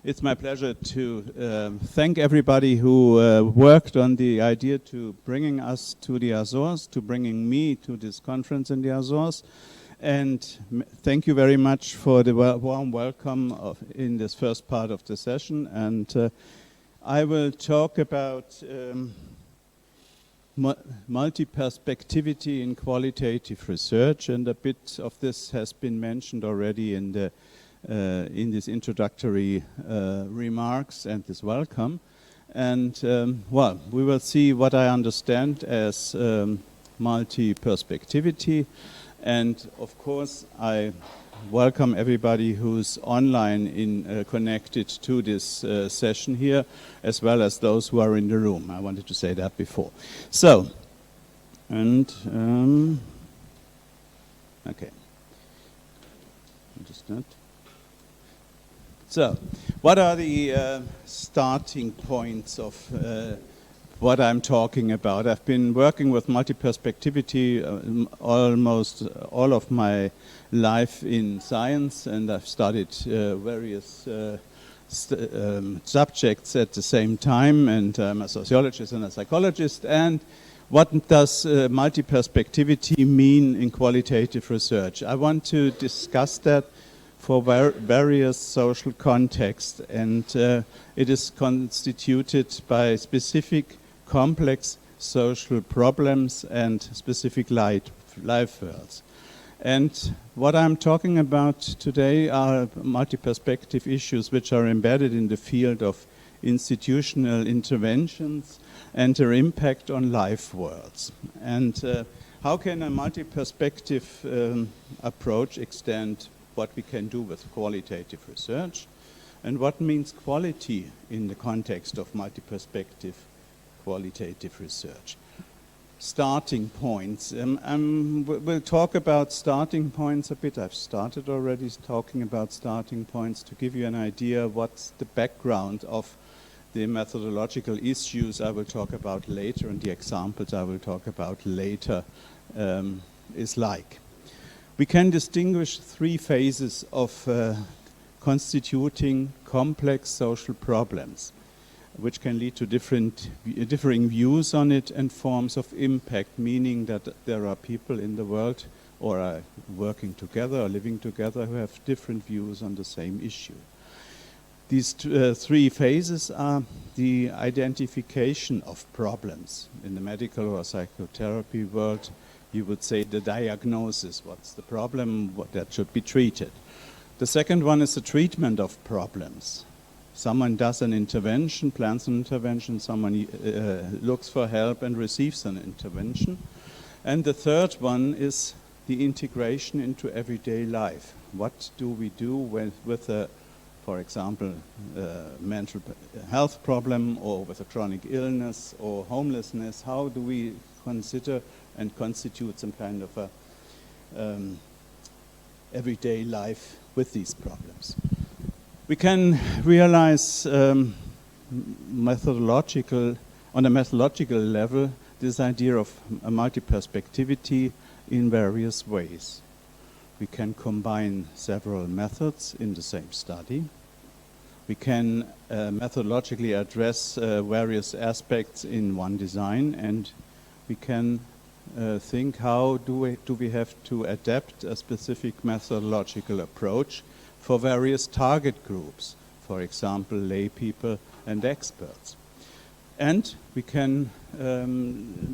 It's my pleasure to thank everybody who worked on the idea to bringing us to the Azores, to bringing me to this conference in the Azores. And thank you very much for the warm welcome in this first part of the session. And I will talk about multi-perspectivity in qualitative research, and a bit of this has been mentioned already in this introductory remarks and this welcome. And well, we will see what I understand as multi-perspectivity. And of course, I welcome everybody who's online connected to this session here, as well as those who are in the room. I wanted to say that before. So, and okay, just that. So, what are the starting points of what I'm talking about? I've been working with multi-perspectivity almost all of my life in science, and I've studied various subjects at the same time, and I'm a sociologist and a psychologist. And what does multi-perspectivity mean in qualitative research? I want to discuss that for various social contexts, and it is constituted by specific complex social problems and specific life worlds. And what I'm talking about today are multi-perspective issues which are embedded in the field of institutional interventions and their impact on life worlds. And how can a multi-perspective approach extend what we can do with qualitative research, and what means quality in the context of multi-perspective qualitative research? Starting points. We'll talk about starting points a bit. I've started already talking about starting points to give you an idea what's the background of the methodological issues I will talk about later, and the examples I will talk about later is like. We can distinguish three phases of constituting complex social problems, which can lead to differing views on it and forms of impact, meaning that there are people in the world or are working together or living together who have different views on the same issue. These three phases are the identification of problems. In the medical or psychotherapy world, you would say the diagnosis, what's the problem, what that should be treated. The second one is the treatment of problems. Someone does an intervention, plans an intervention, someone looks for help and receives an intervention. And the third one is the integration into everyday life. What do we do with a, for example, mental health problem, or with a chronic illness or homelessness? How do we consider and constitute some kind of a everyday life with these problems? We can realize on a methodological level this idea of a multi-perspectivity in various ways. We can combine several methods in the same study. We can methodologically address various aspects in one design, and we can think how do we have to adapt a specific methodological approach for various target groups, for example, lay people and experts. And we can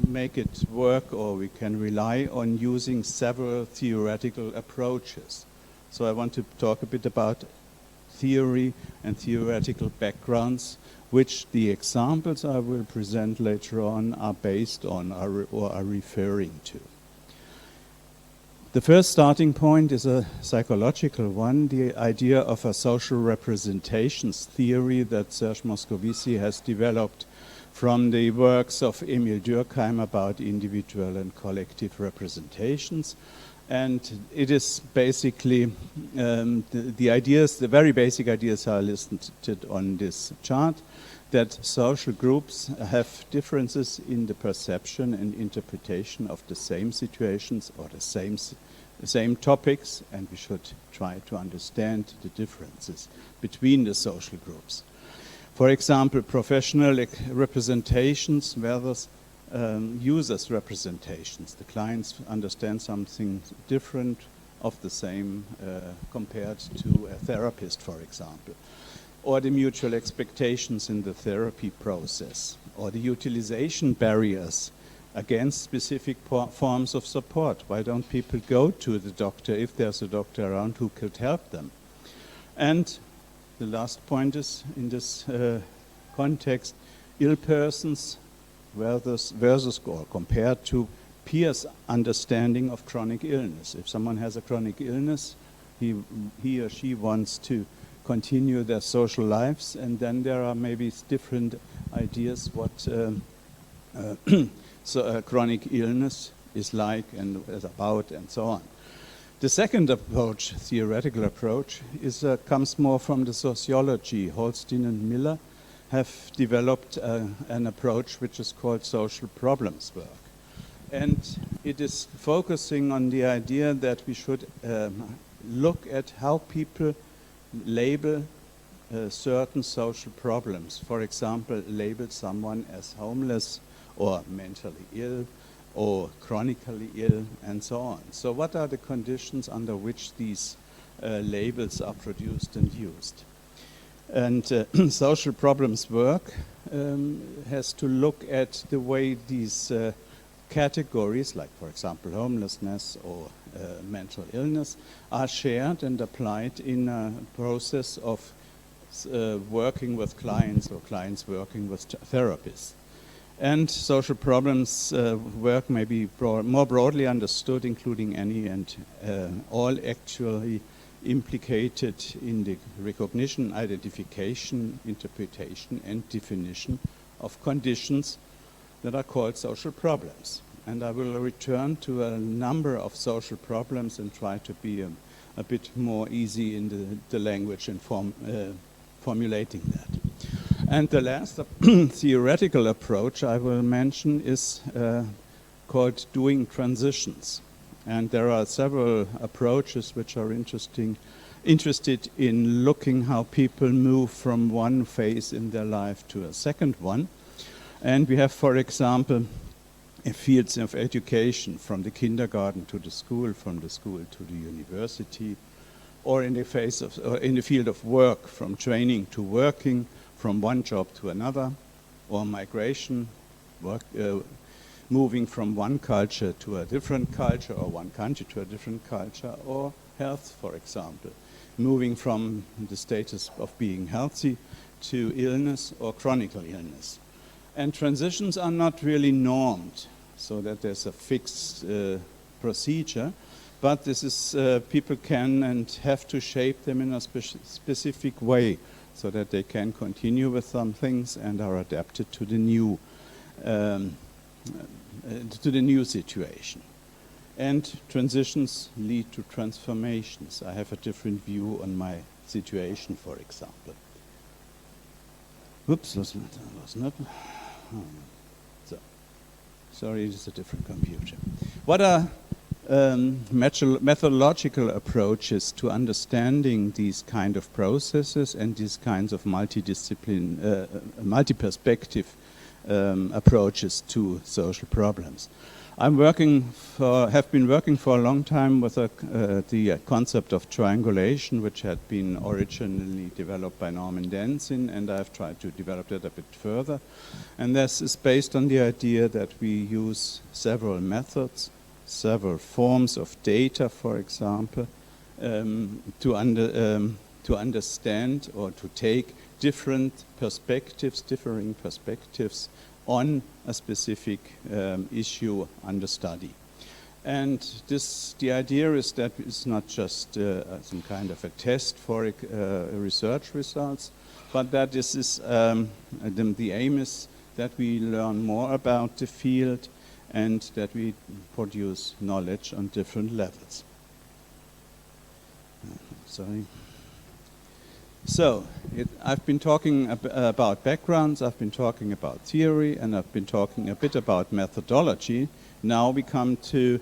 make it work, or we can rely on using several theoretical approaches. So I want to talk a bit about theory and theoretical backgrounds, which the examples I will present later on are based on or are referring to. The first starting point is a psychological one, the idea of a social representations theory that Serge Moscovici has developed from the works of Emil Durkheim about individual and collective representations. And it is basically the ideas, the very basic ideas are listed on this chart, that social groups have differences in the perception and interpretation of the same situations or the same the same topics, and we should try to understand the differences between the social groups. For example, professional representations versus users' representations. The clients understand something different of the same compared to a therapist, for example. Or the mutual expectations in the therapy process, or the utilization barriers against specific forms of support. Why don't people go to the doctor if there's a doctor around who could help them? And the last point is, in this context, ill persons versus or compared to peers' understanding of chronic illness. If someone has a chronic illness, he or she wants to continue their social lives, and then there are maybe different ideas what so chronic illness is like and is about, and so on. The second approach, theoretical approach, comes more from the sociology. Holstein and Miller have developed an approach which is called social problems work. And it is focusing on the idea that we should look at how people label certain social problems. For example, label someone as homeless or mentally ill or chronically ill and so on. So what are the conditions under which these labels are produced and used? And social problems work has to look at the way these categories, like for example homelessness or mental illness, are shared and applied in a process of working with clients or clients working with therapists. And social problems work may be more broadly understood, including any and all actually implicated in the recognition, identification, interpretation, and definition of conditions that are called social problems. And I will return to a number of social problems and try to be a bit more easy in the language and formulating that. And the last theoretical approach I will mention is called doing transitions. And there are several approaches which are interested in looking how people move from one phase in their life to a second one. And we have, for example, fields of education, from the kindergarten to the school, from the school to the university, or in the field of work, from training to working, from one job to another, or migration, moving from one culture to a different culture, or one country to a different culture, or health, for example, moving from the status of being healthy to illness or chronic illness. And transitions are not really normed, so that there's a fixed procedure, but this is people can and have to shape them in a specific way, so that they can continue with some things and are adapted to the new situation. And transitions lead to transformations. I have a different view on my situation, for example. Whoops, was not. So, sorry, it's a different computer. What are methodological approaches to understanding these kind of processes and these kinds of multi-perspective approaches to social problems? have been working for a long time with the concept of triangulation, which had been originally developed by Norman Danzin, and I've tried to develop that a bit further. And this is based on the idea that we use several methods, several forms of data, for example, to understand or to take different perspectives, differing perspectives on a specific issue under study. And the idea is that it's not just some kind of a test for research results, but that this is the aim is that we learn more about the field and that we produce knowledge on different levels. Sorry. So, I've been talking about backgrounds, I've been talking about theory, and I've been talking a bit about methodology. Now we come to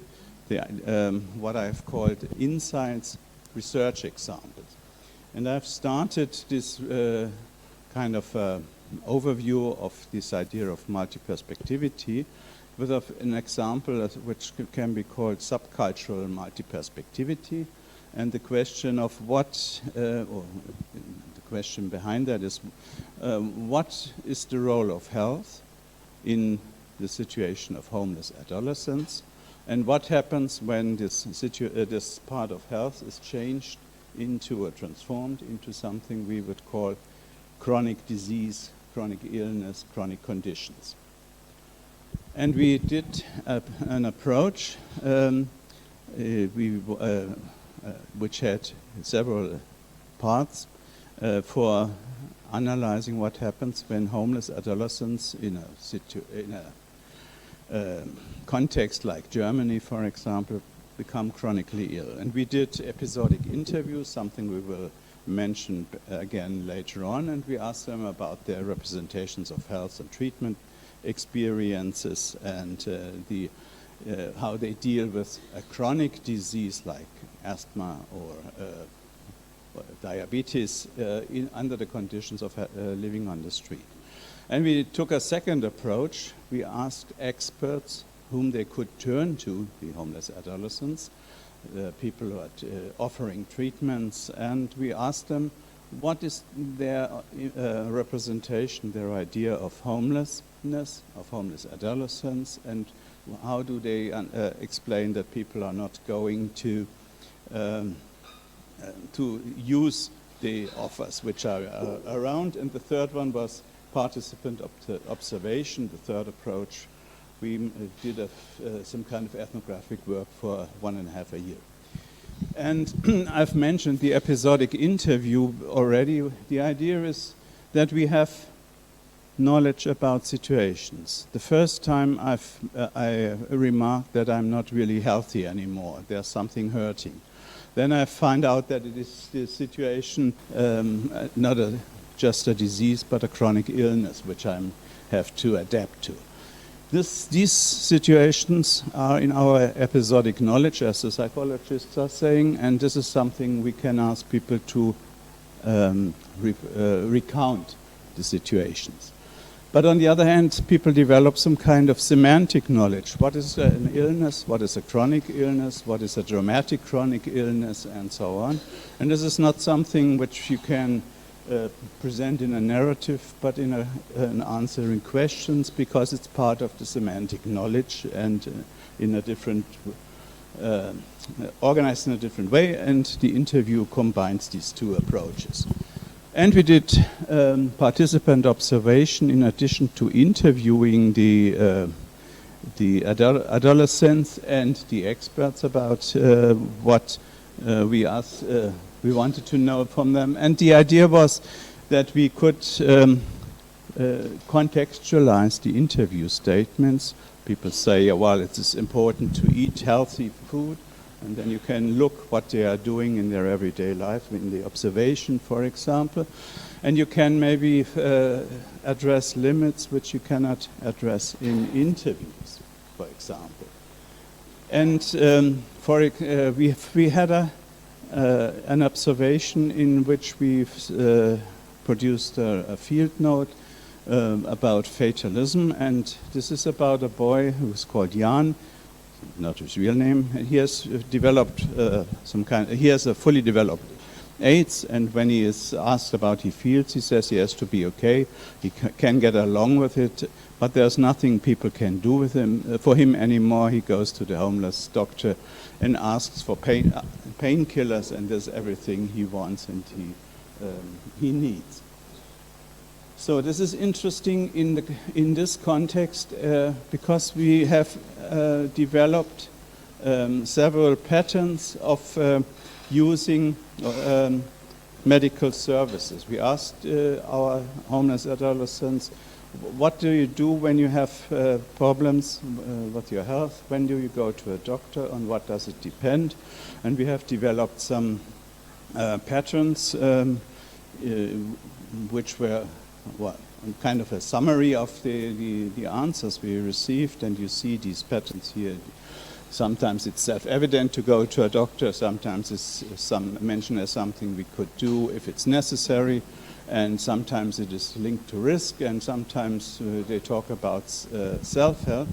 what I've called insights research examples. And I've started this kind of overview of this idea of multi-perspectivity with an example which can be called subcultural multi-perspectivity. And the question of what, or the question behind that is, what is the role of health in the situation of homeless adolescents? And what happens when this part of health is changed into or transformed into something we would call chronic disease, chronic illness, chronic conditions? And we did an approach which had several parts for analyzing what happens when homeless adolescents in a context like Germany, for example, become chronically ill. And we did episodic interviews, something we will mention again later on, and we asked them about their representations of health and treatment experiences and how they deal with a chronic disease like asthma or diabetes under the conditions of living on the street. And we took a second approach. We asked experts whom they could turn to, the homeless adolescents, people who are offering treatments, and we asked them what is their representation, their idea of homelessness, of homeless adolescents, and how do they explain that people are not going to use the offers which are around. And the third one was participant observation, the third approach. We did some kind of ethnographic work for 1.5 years. And I've mentioned the episodic interview already. The idea is that we have knowledge about situations. The first time I remarked that I'm not really healthy anymore, there's something hurting. Then I find out that it is the situation, not just a disease, but a chronic illness, which I have to adapt to. These situations are in our episodic knowledge, as the psychologists are saying, and this is something we can ask people to recount the situations. But on the other hand, people develop some kind of semantic knowledge. What is an illness? What is a chronic illness? What is a dramatic chronic illness? And so on. And this is not something which you can present in a narrative, but in an answering questions, because it's part of the semantic knowledge and in a different, organized in a different way, and the interview combines these two approaches. And we did participant observation in addition to interviewing the adolescents and the experts about what we asked. We wanted to know from them, and the idea was that we could contextualize the interview statements. People say, well, it is important to eat healthy food, and then you can look what they are doing in their everyday life, in the observation, for example, and you can maybe address limits which you cannot address in interviews, for example. And we had an observation in which we've produced a field note about fatalism, and this is about a boy who's called Jan, not his real name. He has developed he has a fully developed AIDS, and when he is asked about how he feels, he says he has to be okay, he can get along with it, but there's nothing people can do with him, for him anymore. He goes to the homeless doctor and asks for painkillers, and there's everything he wants and he needs. So this is interesting in this context because we have developed several patterns of using medical services. We asked our homeless adolescents, what do you do when you have problems with your health? When do you go to a doctor? On what does it depend? And we have developed some patterns which were kind of a summary of the answers we received, and you see these patterns here. Sometimes it's self-evident to go to a doctor, sometimes it's mentioned as something we could do if it's necessary, and sometimes it is linked to risk, and sometimes they talk about self-help.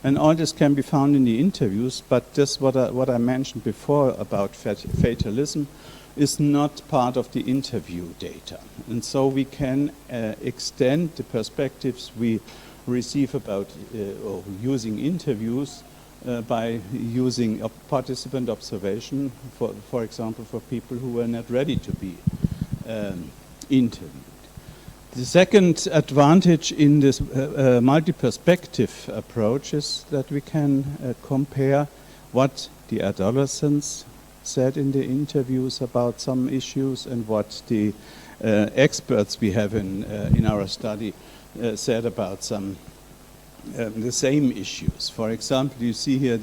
And all this can be found in the interviews, but just what I mentioned before about fatalism is not part of the interview data. And so we can extend the perspectives we receive about or using interviews by using participant observation, for example, for people who were not ready to be interviewed. The second advantage in this multi-perspective approach is that we can compare what the adolescents said in the interviews about some issues and what the experts we have in our study said about some the same issues. For example, you see here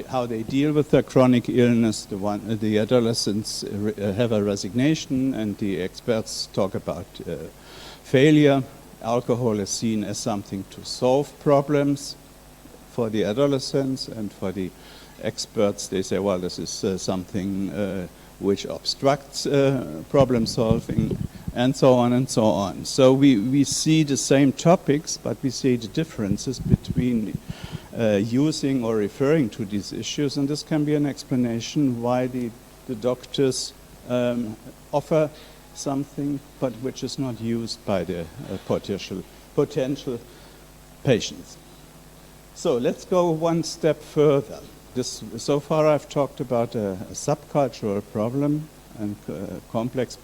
how they deal with their chronic illness. The adolescents have a resignation, and the experts talk about failure. Alcohol is seen as something to solve problems for the adolescents, and for the experts, they say, well, this is something which obstructs problem solving, and so on and so on. So we see the same topics, but we see the differences between using or referring to these issues, and this can be an explanation why the doctors offer something but which is not used by the potential patients. So let's go one step further. So far I've talked about a subcultural problem and complex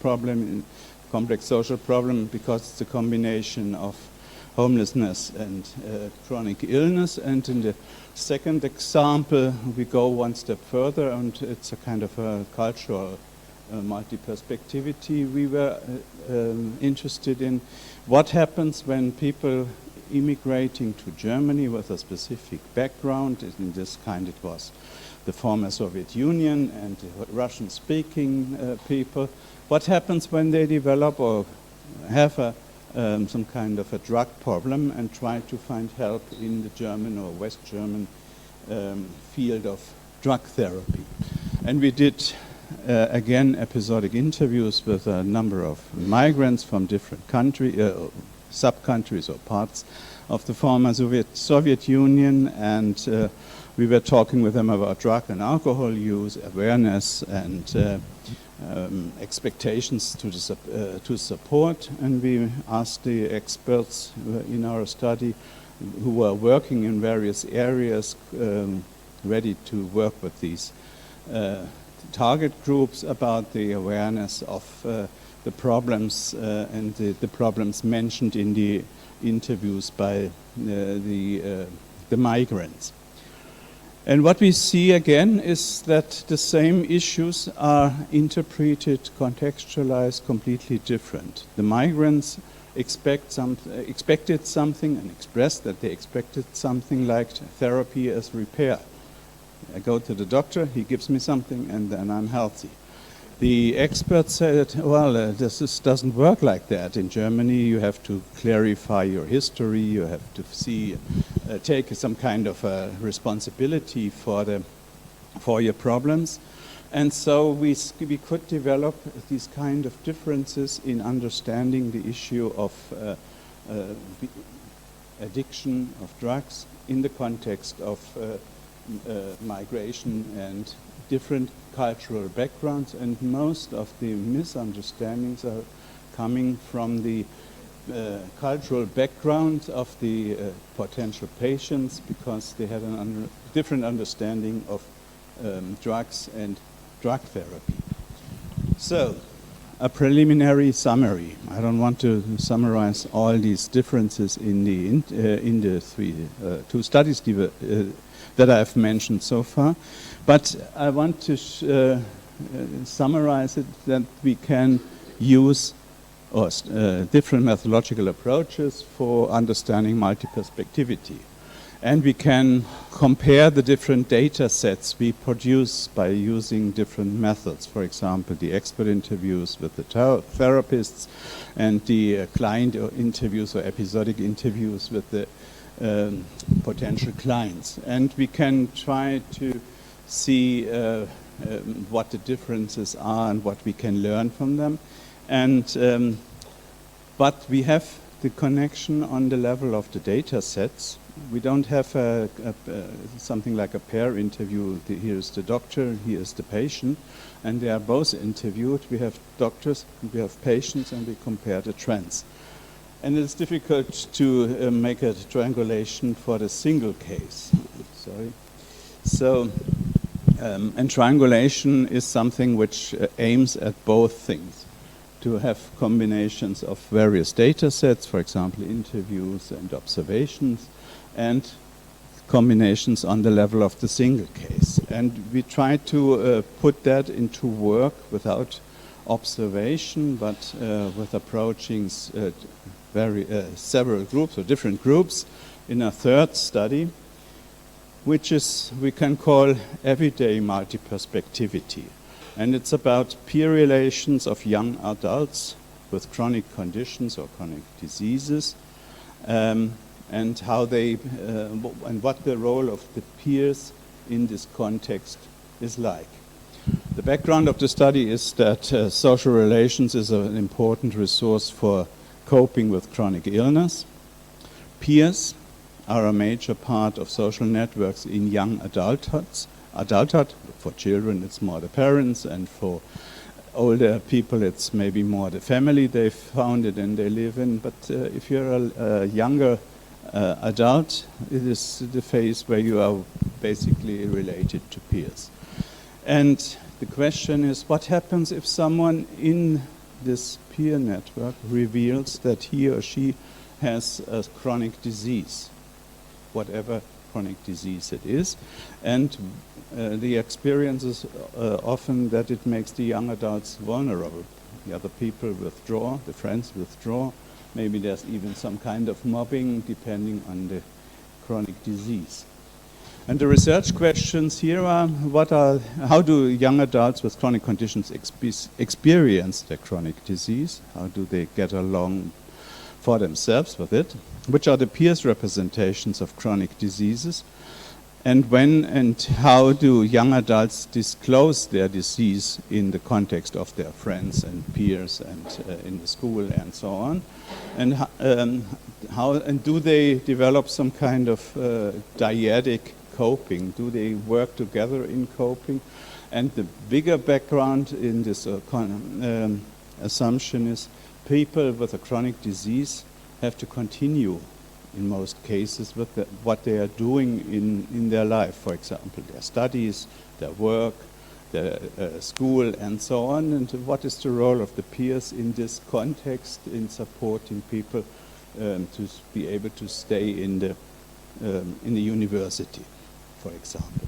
social problem, because it's a combination of homelessness and chronic illness. And in the second example, we go one step further, and it's a kind of a cultural multi-perspectivity. We were interested in what happens when people immigrating to Germany with a specific background. In this kind, it was the former Soviet Union and Russian-speaking people. What happens when they develop or have some kind of a drug problem and try to find help in the German or West German field of drug therapy? And we did, again, episodic interviews with a number of migrants from different countries, sub-countries or parts of the former Soviet Union, and we were talking with them about drug and alcohol use, awareness, and expectations to support. And we asked the experts in our study who were working in various areas, ready to work with these target groups, about the awareness of the problems and the problems mentioned in the interviews by the migrants. And what we see again is that the same issues are interpreted, contextualized, completely different. The migrants expected something and expressed that they expected something like therapy as repair. I go to the doctor, he gives me something, and then I'm healthy. The experts said, well, this doesn't work like that. In Germany, you have to clarify your history, you have to take some kind of responsibility for your problems. And so we could develop these kind of differences in understanding the issue of addiction of drugs in the context of migration and different cultural backgrounds, and most of the misunderstandings are coming from the cultural background of the potential patients, because they had a different understanding of drugs and drug therapy. So, a preliminary summary. I don't want to summarize all these differences in the two studies that I've mentioned so far, but I want to summarize it, that we can use different methodological approaches for understanding multi-perspectivity. And we can compare the different data sets we produce by using different methods. For example, the expert interviews with the therapists, and the client interviews or episodic interviews with the potential clients. And we can try to see what the differences are and what we can learn from them. And but we have the connection on the level of the data sets. We don't have something like a pair interview. Here is the doctor, here is the patient, and they are both interviewed. We have doctors, we have patients, and we compare the trends. And it's difficult to make a triangulation for the single case. Sorry. So, and triangulation is something which aims at both things. To have combinations of various data sets, for example, interviews and observations, and combinations on the level of the single case. And we try to put that into work without observation, but with approaching several groups or different groups in a third study, which is we can call everyday multi-perspectivity. And it's about peer relations of young adults with chronic conditions or chronic diseases, and how they and what the role of the peers in this context is like. The background of the study is that social relations is an important resource for coping with chronic illness. Peers are a major part of social networks in young adulthood. For children, it's more the parents, and for older people, it's maybe more the family they've founded and they live in. But if you're a younger adult, it is the phase where you are basically related to peers. And the question is, what happens if someone in this peer network reveals that he or she has a chronic disease, whatever chronic disease it is, and the experience is often that it makes the young adults vulnerable. The other people withdraw, the friends withdraw, maybe there's even some kind of mobbing depending on the chronic disease. And the research questions here are, how do young adults with chronic conditions experience their chronic disease? How do they get along for themselves with it? Which are the peers' representations of chronic diseases? And when and how do young adults disclose their disease in the context of their friends and peers and in the school and so on? And how do they develop some kind of dyadic coping? Do they work together in coping? And the bigger background in this assumption is people with a chronic disease have to continue in most cases with what they are doing in their life, for example, their studies, their work, their school, and so on. And what is the role of the peers in this context in supporting people to be able to stay in the university, for example.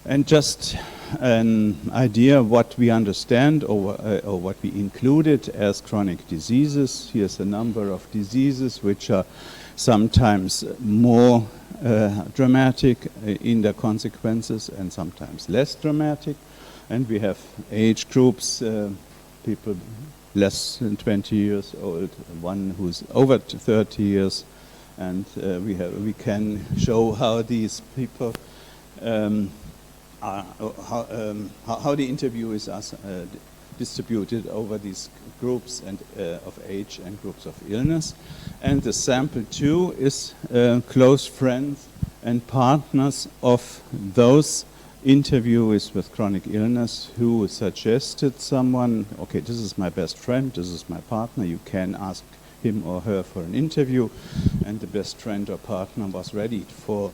And just an idea of what we understand or what we included as chronic diseases. Here's a number of diseases which are sometimes more dramatic in their consequences and sometimes less dramatic. And we have age groups, people less than 20 years old, one who's over 30 years, and we can show how these people how the interviewees are distributed over these groups and of age and groups of illness. And the sample 2 is close friends and partners of those interviewees with chronic illness who suggested someone, okay, this is my best friend, this is my partner, you can ask him or her for an interview, and the best friend or partner was ready for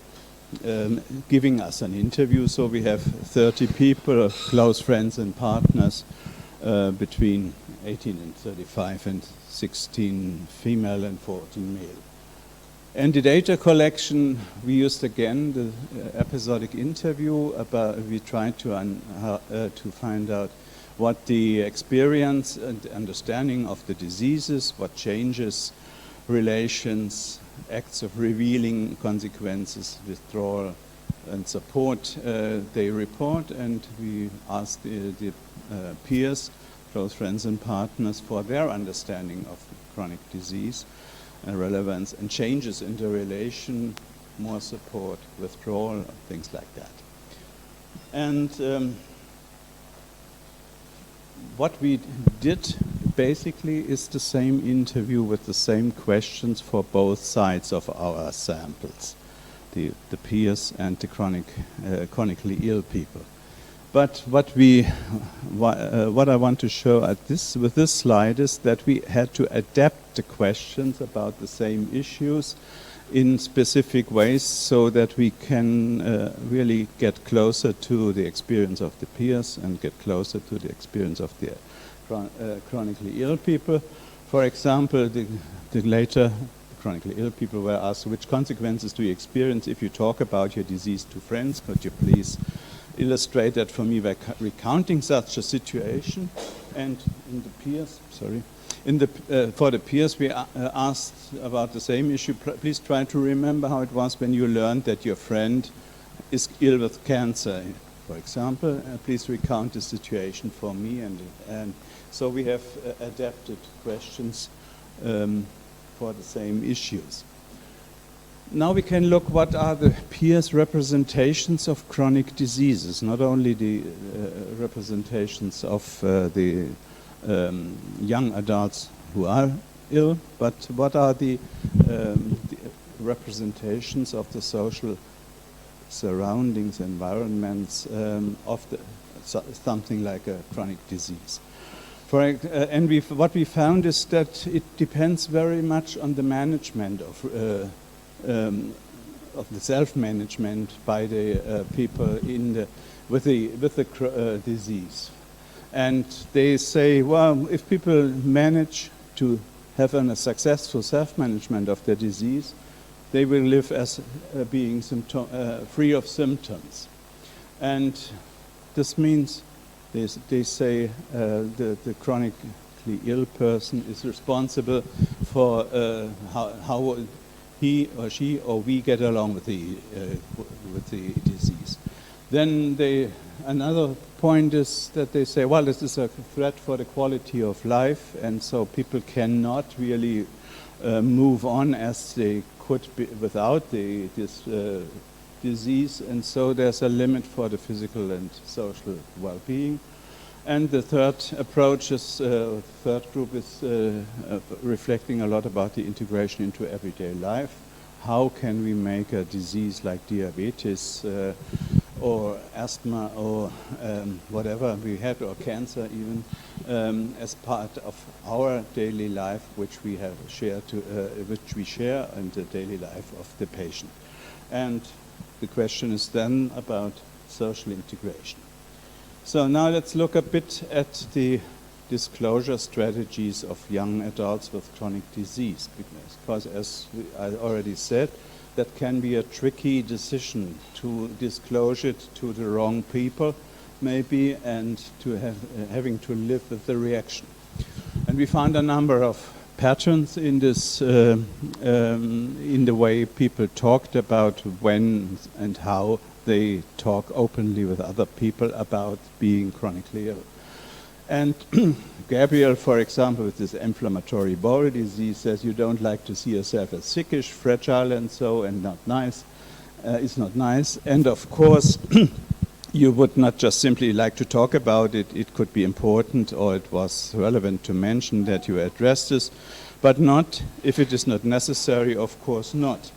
giving us an interview. So we have 30 people, close friends and partners, between 18 and 35, and 16 female and 14 male. And the data collection, we used again the episodic interview. We tried to find out what the experience and understanding of the diseases, what changes, relations, acts of revealing consequences, withdrawal, and support they report. And we asked the peers, close friends and partners, for their understanding of chronic disease. relevance, and changes in the relation, more support, withdrawal, things like that. And what we did basically is the same interview with the same questions for both sides of our samples, the peers and the chronically ill people. But what I want to show with this slide is that we had to adapt the questions about the same issues in specific ways so that we can really get closer to the experience of the peers and get closer to the experience of the chronically ill people. For example, the chronically ill people were asked, which consequences do you experience if you talk about your disease to friends? Could you please illustrate that for me by recounting such a situation? And in the peers, for the peers, we asked about the same issue. Please try to remember how it was when you learned that your friend is ill with cancer, for example. Please recount the situation for me. And so we have adapted questions for the same issues. Now we can look what are the peers' representations of chronic diseases, not only the representations of the young adults who are ill, but what are the representations of the social surroundings, environments of something like a chronic disease. What we found is that it depends very much on the management of the self-management by the people with the disease. And they say, well, if people manage to have a successful self-management of their disease, they will live as being free of symptoms. And this means, they say, the chronically ill person is responsible for how he or she or we get along with the disease. Then another point is that they say, well, this is a threat for the quality of life, and so people cannot really move on as they could be without this disease, and so there's a limit for the physical and social well-being. And the third approach is, third group is reflecting a lot about the integration into everyday life. How can we make a disease like diabetes or asthma or whatever we had, or cancer even, as part of our daily life, which we have which we share in the daily life of the patient. And the question is then about social integration. So now let's look a bit at the disclosure strategies of young adults with chronic disease, because as I already said, that can be a tricky decision to disclose it to the wrong people, maybe, and to having to live with the reaction. And we found a number of patterns in this, in the way people talked about when and how they talk openly with other people about being chronically ill. And Gabriel, for example, with this inflammatory bowel disease, says you don't like to see yourself as sickish, fragile, and so, and not nice. It's not nice. And of course, you would not just simply like to talk about it. It could be important, or it was relevant to mention that you address this, but not if it is not necessary, of course not.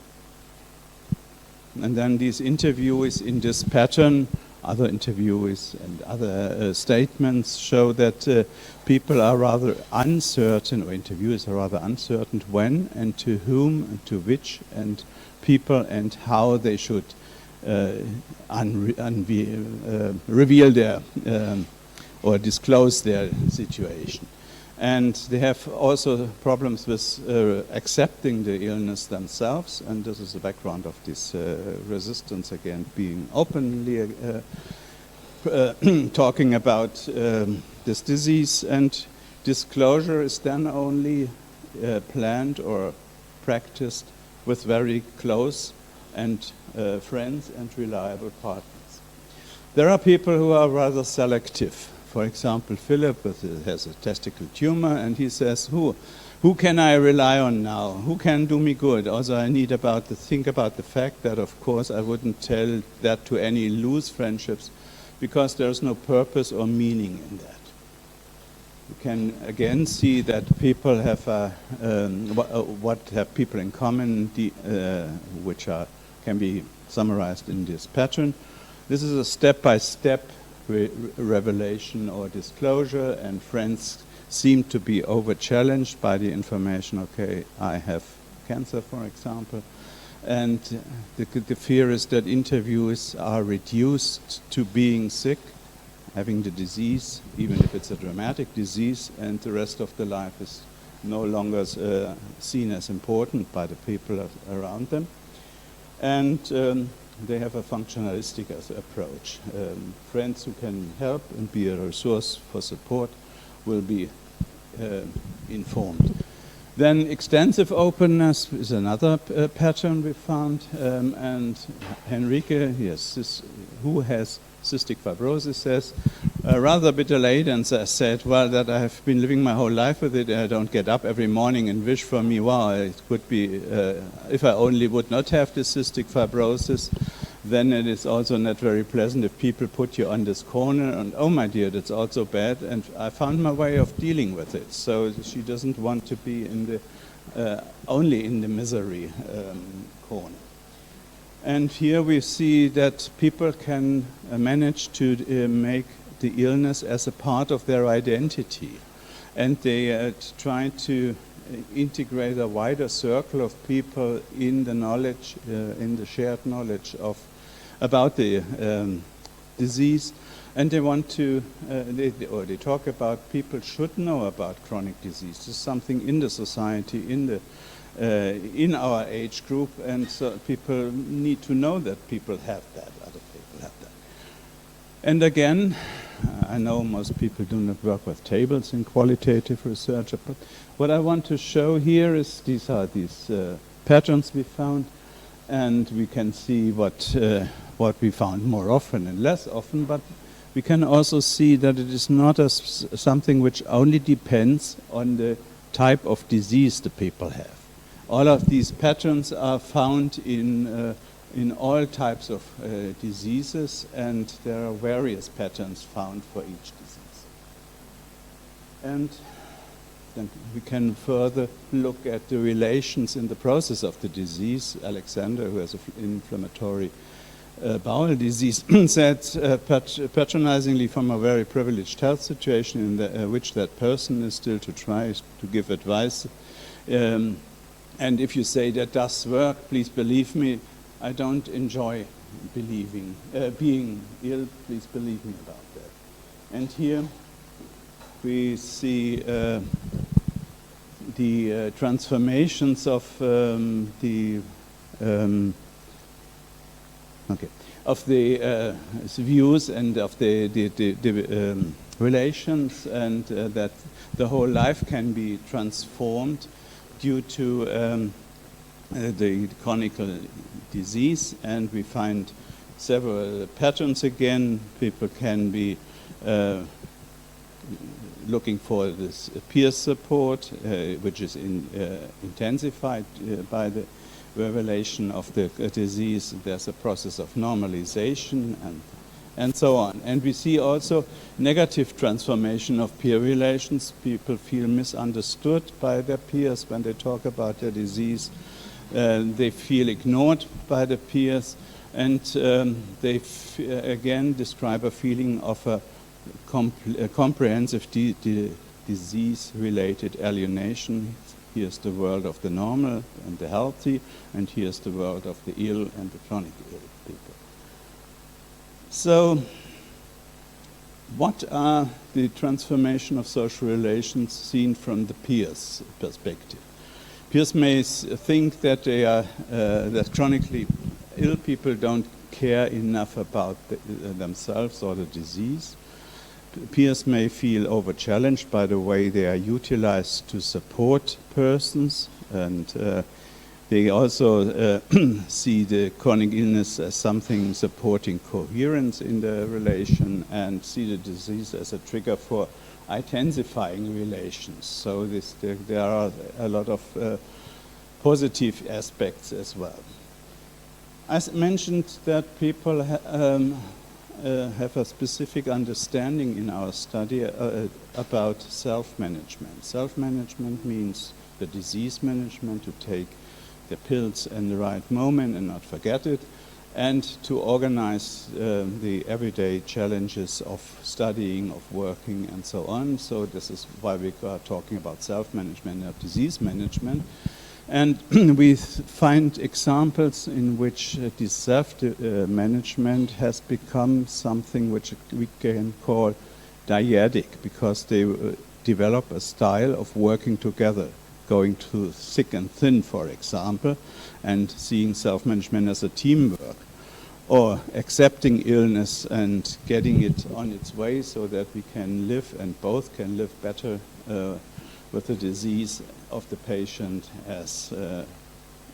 And then these interviewees in this pattern, other interviewees and other statements show that people are rather uncertain, or interviewers are rather uncertain when and to whom and to which and people and how they should reveal their or disclose their situation. And they have also problems with accepting the illness themselves, and this is the background of this resistance again, being openly talking about this disease. And disclosure is then only planned or practiced with very close and friends and reliable partners. There are people who are rather selective. For example, Philip has a testicle tumor, and he says, Who can I rely on now? Who can do me good? Also, I need to think about the fact that, of course, I wouldn't tell that to any loose friendships, because there's no purpose or meaning in that. You can again see that people have what have people in common, which can be summarized in this pattern. This is a step-by-step revelation or disclosure, and friends seem to be over-challenged by the information, okay, I have cancer, for example, and the fear is that interviews are reduced to being sick, having the disease, even if it's a dramatic disease, and the rest of the life is no longer seen as important by the people around them. And they have a functionalistic approach. Friends who can help and be a resource for support will be informed. Then extensive openness is another pattern we found, and Henrike, yes, who has cystic fibrosis, says, rather a bit late, and said, well, that I have been living my whole life with it, and I don't get up every morning and wish for me, wow, it could be, if I only would not have this cystic fibrosis, then it is also not very pleasant if people put you on this corner, and oh my dear, that's also bad, and I found my way of dealing with it. So she doesn't want to be in the, only in the misery corner. And here we see that people can manage to make the illness as a part of their identity. And they try to integrate a wider circle of people in the knowledge, in the shared knowledge about the disease. And they want to, they talk about people should know about chronic disease. This is something in the society, in our age group, and so people need to know that people have that, other people have that. And again, I know most people do not work with tables in qualitative research, but what I want to show here is these are these patterns we found, and we can see what we found more often and less often, but we can also see that it is not something which only depends on the type of disease the people have. All of these patterns are found in all types of diseases, and there are various patterns found for each disease. And then we can further look at the relations in the process of the disease. Alexander, who has an inflammatory bowel disease, said patronizingly, from a very privileged health situation in which that person is still to try to give advice. And if you say that does work, please believe me, I don't enjoy being ill, please believe me about that. And here we see the transformations of the views and of the relations, and that the whole life can be transformed due to the chronic disease. And we find several patterns again. People can be looking for this peer support, which is intensified by the revelation of the disease. There's a process of normalization and so on. And we see also negative transformation of peer relations. People feel misunderstood by their peers when they talk about their disease. They feel ignored by the peers, and they again describe a feeling of a comprehensive disease-related alienation. Here's the world of the normal and the healthy, and here's the world of the ill and the chronically ill people. So, what are the transformation of social relations seen from the peers' perspective? Peers may think that they are that chronically ill people don't care enough about themselves or the disease. Peers may feel over-challenged by the way they are utilized to support persons, and They also see the chronic illness as something supporting coherence in the relation, and see the disease as a trigger for intensifying relations. So there are a lot of positive aspects as well. I mentioned that people have a specific understanding in our study about self-management. Self-management means the disease management, to take the pills in the right moment and not forget it, and to organize the everyday challenges of studying, of working, and so on. So this is why we are talking about self-management and disease management. And we find examples in which this self-management has become something which we can call dyadic, because they develop a style of working together, going to thick and thin, for example, and seeing self-management as a teamwork, or accepting illness and getting it on its way so that we can live, and both can live better with the disease of the patient as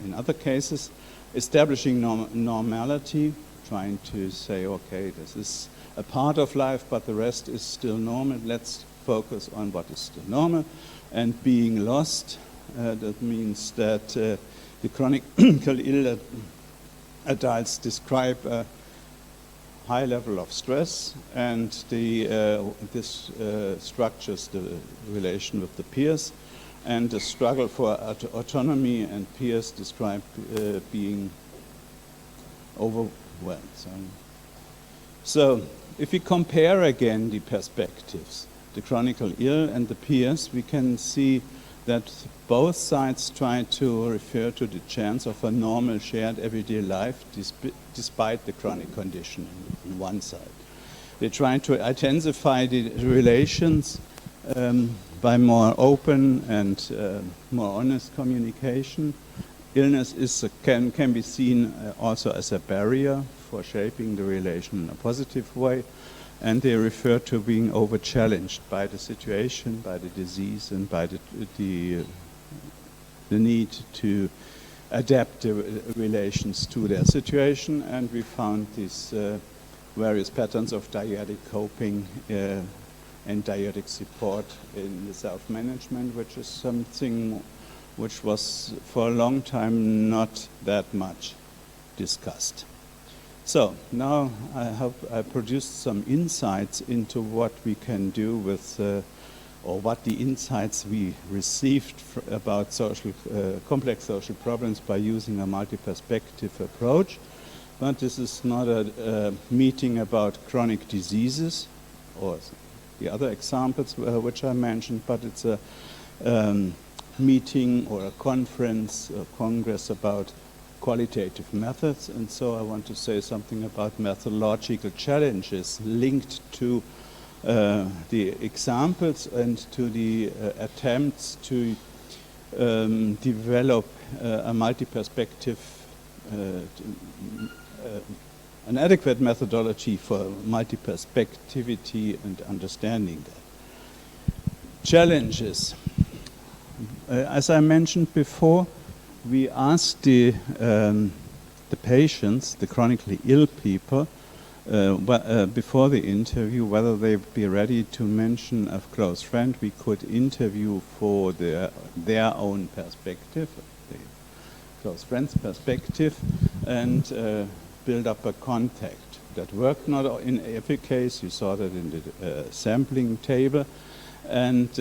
in other cases. Establishing normality, trying to say, okay, this is a part of life, but the rest is still normal. Let's focus on what is still normal. And being lost, that means that the chronically ill adults describe a high level of stress, and this structures the relation with the peers, and the struggle for autonomy, and peers describe being overwhelmed. So if we compare again the perspectives, the chronically ill and the peers, we can see that both sides try to refer to the chance of a normal shared everyday life despite the chronic condition on one side. They try to intensify the relations by more open and more honest communication. Illness can be seen also as a barrier for shaping the relation in a positive way, and they refer to being over-challenged by the situation, by the disease, and by the need to adapt the relations to their situation. And we found these various patterns of dyadic coping and dyadic support in the self-management, which is something which was for a long time not that much discussed. So now I hope I produced some insights into what we can do with, or what the insights we received about complex social problems by using a multi-perspective approach. But this is not a meeting about chronic diseases or the other examples which I mentioned, but it's a meeting or a conference, a congress about qualitative methods, and so I want to say something about methodological challenges linked to the examples and to the attempts to develop a multi-perspective, an adequate methodology for multi-perspectivity and understanding that. Challenges. As I mentioned before, we asked the patients, the chronically ill people, before the interview whether they'd be ready to mention a close friend we could interview for their own perspective, the close friend's perspective, and build up a contact. That worked not in every case. You saw that in the sampling table. And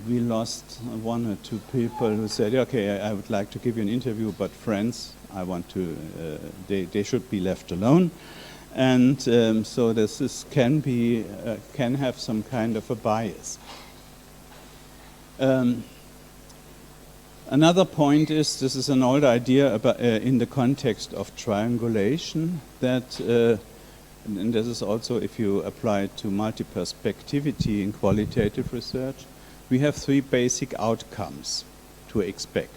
we lost one or two people who said, okay, I would like to give you an interview, but friends, I want to, they should be left alone. And so this can have some kind of a bias. Another point is, this is an old idea about, in the context of triangulation, that and this is also if you apply it to multi-perspectivity in qualitative research, we have three basic outcomes to expect.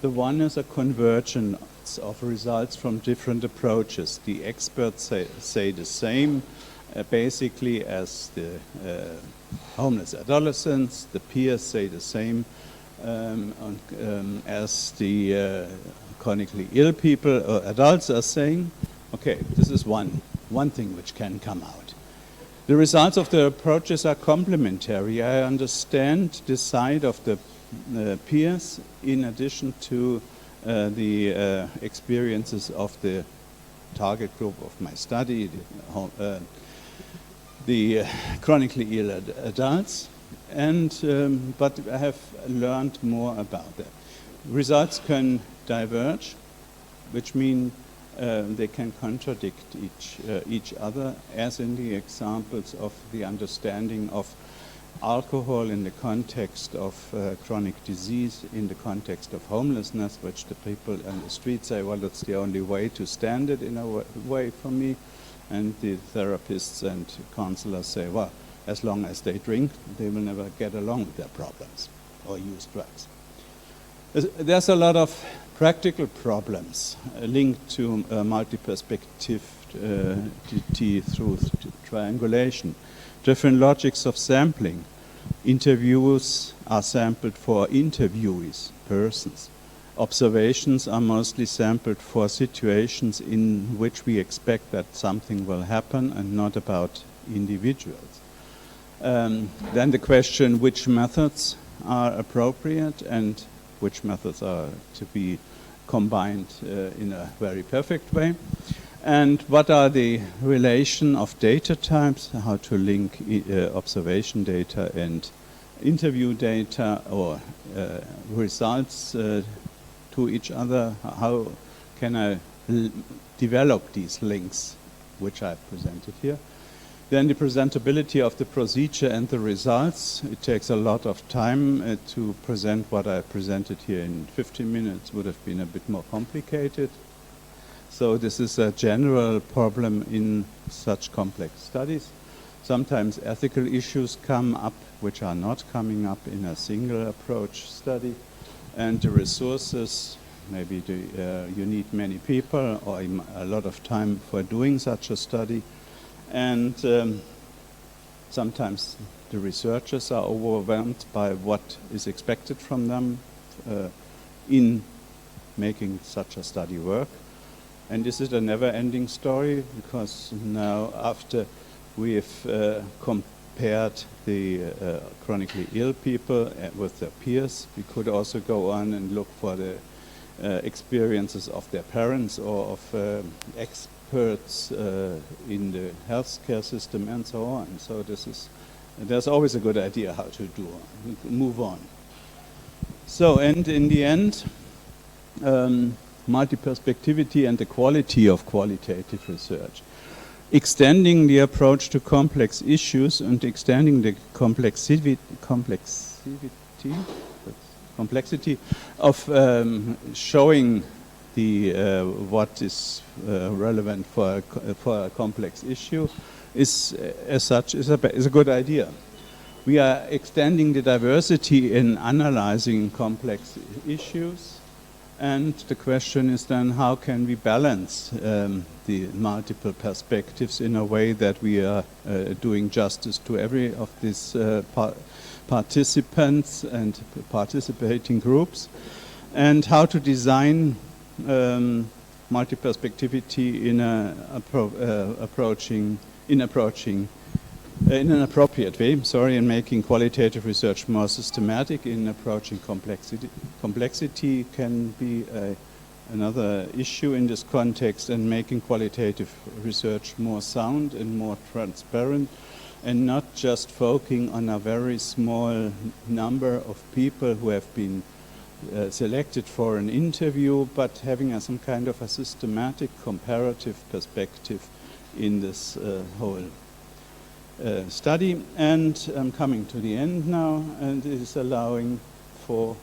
The one is a convergence of results from different approaches. The experts say the same basically as the homeless adolescents. The peers say the same as the chronically ill people or adults are saying. Okay, this is one thing which can come out. The results of the approaches are complementary. I understand the side of the peers in addition to the experiences of the target group of my study, the chronically ill adults, and but I have learned more about that. Results can diverge, which mean they can contradict each other, as in the examples of the understanding of alcohol in the context of chronic disease, in the context of homelessness, which the people on the street say, well, that's the only way to stand it in a way for me. And the therapists and counselors say, well, as long as they drink, they will never get along with their problems or use drugs. There's a lot of practical problems linked to multi-perspectivity through triangulation. Different logics of sampling. Interviews are sampled for interviewees, persons. Observations are mostly sampled for situations in which we expect that something will happen and not about individuals. Then the question, which methods are appropriate and which methods are to be combined in a very perfect way. And what are the relation of data types, how to link observation data and interview data or results to each other. How can I develop these links, which I presented here. Then the presentability of the procedure and the results. It takes a lot of time to present what I presented here in 15 minutes. Would have been a bit more complicated. So this is a general problem in such complex studies. Sometimes ethical issues come up which are not coming up in a single approach study. And the resources, maybe you need many people or a lot of time for doing such a study. And sometimes the researchers are overwhelmed by what is expected from them in making such a study work. And this is a never-ending story, because now after we've compared the chronically ill people with their peers, we could also go on and look for the experiences of their parents or of experts in the healthcare system and so on. So there's always a good idea how to move on. So, and in the end, multi-perspectivity and the quality of qualitative research. Extending the approach to complex issues and extending the complexity of showing the what is relevant for a complex issue is, as such, is a good idea. We are extending the diversity in analyzing complex issues. And the question is then, how can we balance the multiple perspectives in a way that we are doing justice to every of these participants and participating groups, and how to design multi-perspectivity in an appropriate way, and making qualitative research more systematic in approaching complexity. Complexity can be another issue in this context, and making qualitative research more sound and more transparent, and not just focusing on a very small number of people who have been selected for an interview, but having some kind of a systematic comparative perspective in this whole study. And I'm coming to the end now, and it is allowing for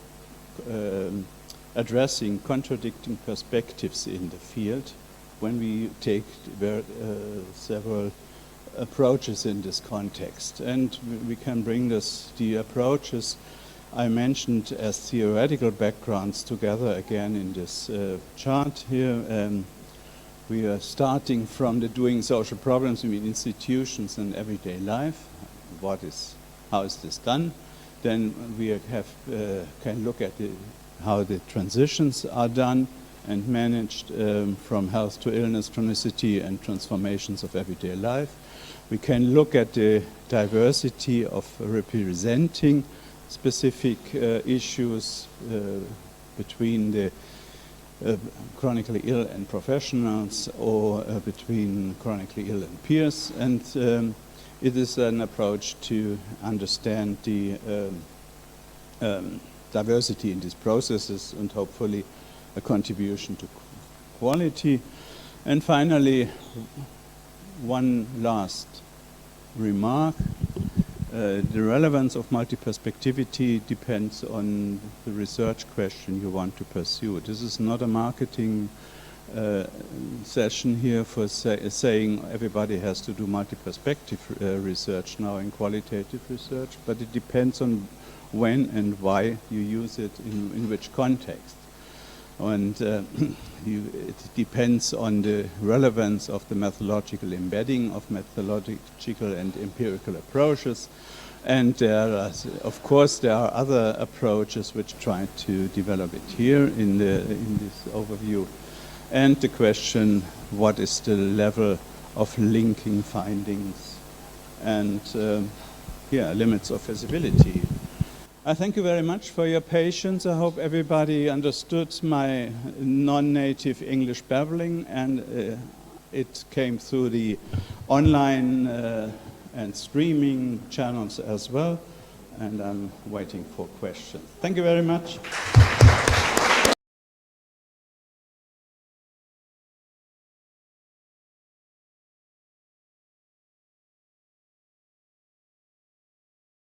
addressing contradicting perspectives in the field when we take several approaches in this context. And we can bring the approaches I mentioned as theoretical backgrounds together again in this chart here. We are starting from the doing social problems in institutions and everyday life. How is this done? Then we can look at how the transitions are done, and managed from health to illness, chronicity, and transformations of everyday life. We can look at the diversity of representing specific issues between the chronically ill and professionals, or between chronically ill and peers. And it is an approach to understand the diversity in these processes, and hopefully a contribution to quality. And finally, one last remark. The relevance of multi-perspectivity depends on the research question you want to pursue. This is not a marketing session here for saying everybody has to do multi-perspective research now in qualitative research, but it depends on when and why you use it, in which context. And it depends on the relevance of the methodological embedding of methodological and empirical approaches. And of course, there are other approaches which try to develop it here in this overview. And the question, what is the level of linking findings and limits of feasibility? I thank you very much for your patience. I hope everybody understood my non-native English babbling, and it came through the online and streaming channels as well. And I'm waiting for questions. Thank you very much.